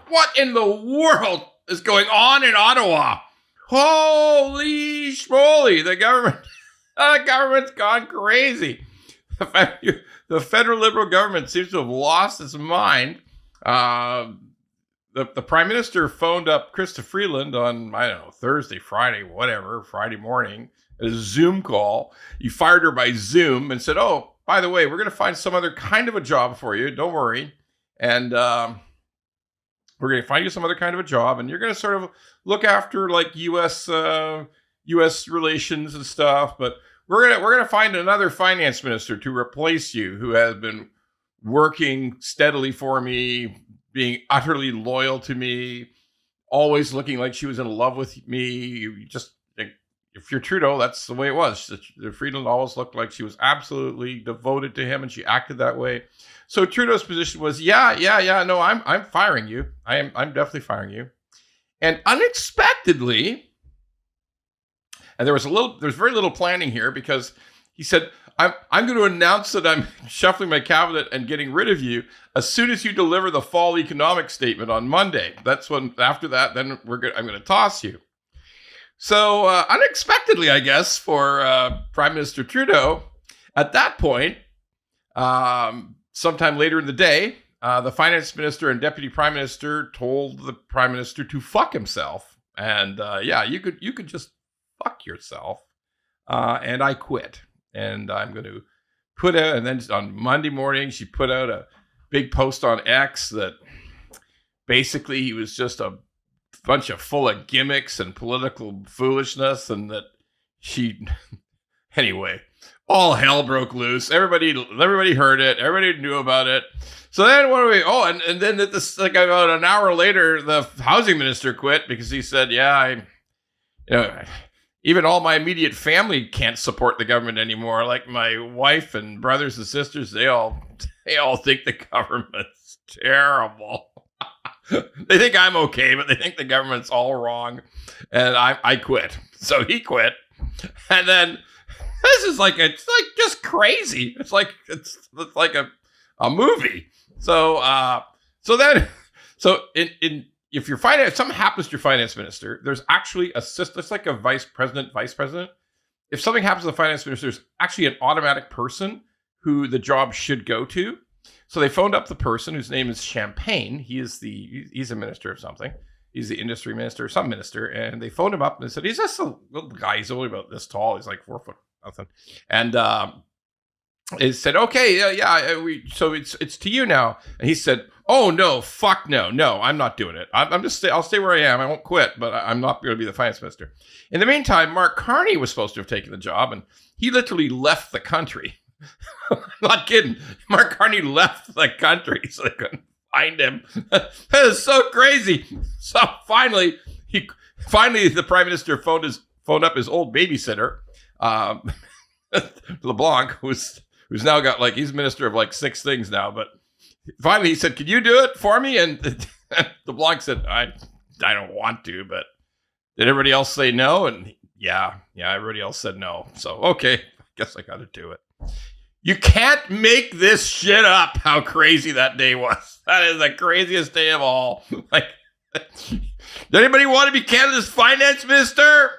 What in the world is going on in Ottawa? Holy schmoly, the government's gone crazy. The federal Liberal government seems to have lost its mind. The Prime Minister phoned up Krista Freedland on, I don't know, Thursday, Friday, whatever, Friday morning, a Zoom call. He fired her by Zoom and said, oh, by the way, we're going to find some other kind of a job for you. Don't worry. And we're going to find you some other kind of a job. And you're going to sort of look after like U.S. relations and stuff. But we're going to find another finance minister to replace you who has been working steadily for me, being utterly loyal to me, always looking like she was in love with me. You just, if you're Trudeau, that's the way it was. Freedland always looked like she was absolutely devoted to him, and she acted that way. So Trudeau's position was, no, I'm firing you. I'm definitely firing you. And unexpectedly, and there's very little planning here, because he said, I'm going to announce that I'm shuffling my cabinet and getting rid of you as soon as you deliver the fall economic statement on Monday. That's when, after that, then I'm going to toss you. So unexpectedly, I guess, for Prime Minister Trudeau, at that point, sometime later in the day, the finance minister and deputy prime minister told the prime minister to fuck himself. And you could just fuck yourself. And I quit. And I'm going to put out, and then on Monday morning, she put out a big post on X that basically he was just a bunch of full of gimmicks and political foolishness, and that anyway, all hell broke loose. Everybody heard it. Everybody knew about it. So then what do we? Oh, and then about an hour later, the housing minister quit because he said, even all my immediate family can't support the government anymore. Like my wife and brothers and sisters, they all think the government's terrible. They think I'm okay, but they think the government's all wrong. And I quit. So he quit. And then this is it's just crazy. It's like a movie. So if you're if something happens to your finance minister, there's actually a system. It's like a vice president. If something happens to the finance minister, there's actually an automatic person who the job should go to. So they phoned up the person whose name is Champagne. He's a minister of something. He's the industry minister or some minister. And they phoned him up and they said, he's just a little guy. He's only about this tall. He's like 4 foot nothing. And they said, okay, so it's to you now. And he said, oh, no, fuck no, I'm not doing it. I'll stay where I am. I won't quit, but I'm not going to be the finance minister. In the meantime, Mark Carney was supposed to have taken the job, and he literally left the country. I'm not kidding. Mark Carney left the country, so they couldn't find him. That is so crazy. So finally, the prime minister phoned up his old babysitter, LeBlanc, who's now got he's minister of 6 things now, but finally he said, can you do it for me? And LeBlanc said, I don't want to, but did everybody else say no? And yeah, everybody else said no. So, okay, I guess I got to do it. You can't make this shit up, how crazy that day was. That is the craziest day of all. Does anybody want to be Canada's finance minister?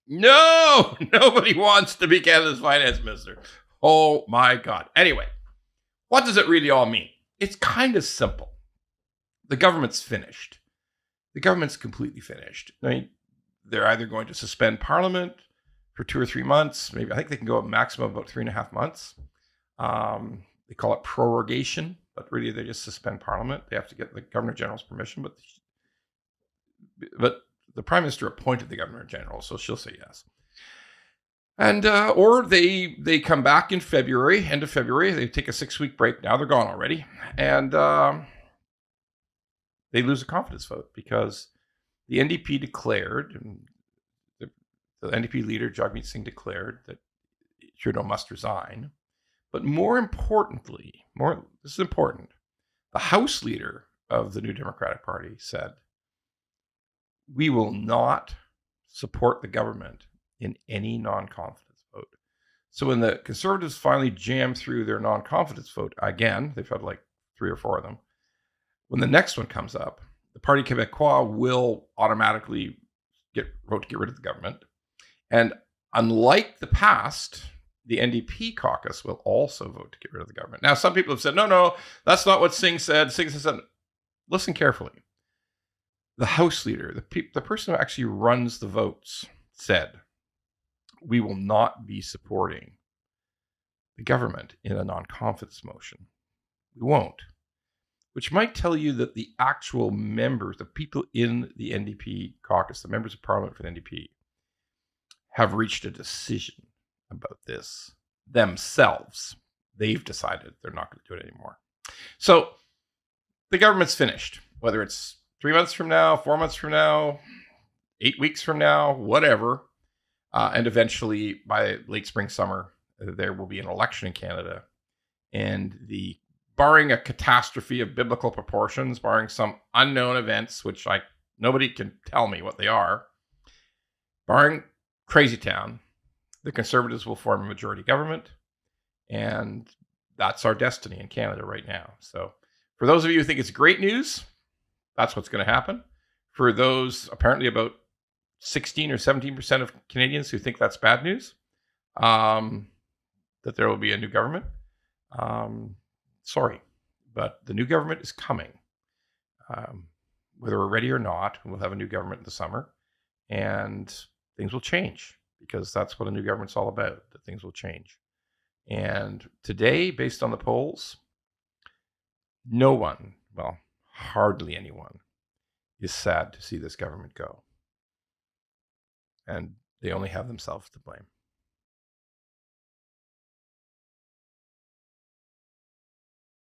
No, nobody wants to be Canada's finance minister. Oh my God. Anyway, what does it really all mean? It's kind of simple. The government's finished. The government's completely finished. I mean, they're either going to suspend Parliament for 2 or 3 months. Maybe I think they can go a maximum of about 3.5 months. They call it prorogation, but really they just suspend Parliament. They have to get the Governor General's permission, but the Prime Minister appointed the Governor General, so she'll say yes. And or they come back in February, end of February. They take a 6-week break. Now they're gone already, and they lose a confidence vote because the NDP declared, and the NDP leader Jagmeet Singh declared that Trudeau must resign. But more importantly, this is important. The House leader of the New Democratic Party said, "We will not support the government in any non-confidence vote." So when the Conservatives finally jammed through their non-confidence vote, again, they've had 3 or 4 of them. When the next one comes up, the Parti Québécois will automatically vote to get rid of the government. And unlike the past, the NDP caucus will also vote to get rid of the government. Now, some people have said, no, that's not what Singh said. Singh said, listen carefully. The House leader, the person who actually runs the votes, said, we will not be supporting the government in a non-confidence motion. We won't. Which might tell you that the actual members, the people in the NDP caucus, the members of parliament for the NDP, have reached a decision about this themselves. They've decided they're not going to do it anymore. So the government's finished, whether it's 3 months from now, 4 months from now, 8 weeks from now, whatever. And eventually, by late spring, summer, there will be an election in Canada. And barring a catastrophe of biblical proportions, barring some unknown events, which nobody can tell me what they are, barring Crazy Town, the Conservatives will form a majority government. And that's our destiny in Canada right now. So for those of you who think it's great news, that's what's going to happen. For those, apparently about 16 or 17% of Canadians who think that's bad news, that there will be a new government. Sorry, but the new government is coming. Whether we're ready or not, we'll have a new government in the summer, and things will change, because that's what a new government's all about, that things will change. And today, based on the polls, no one, well, hardly anyone, is sad to see this government go. And they only have themselves to blame.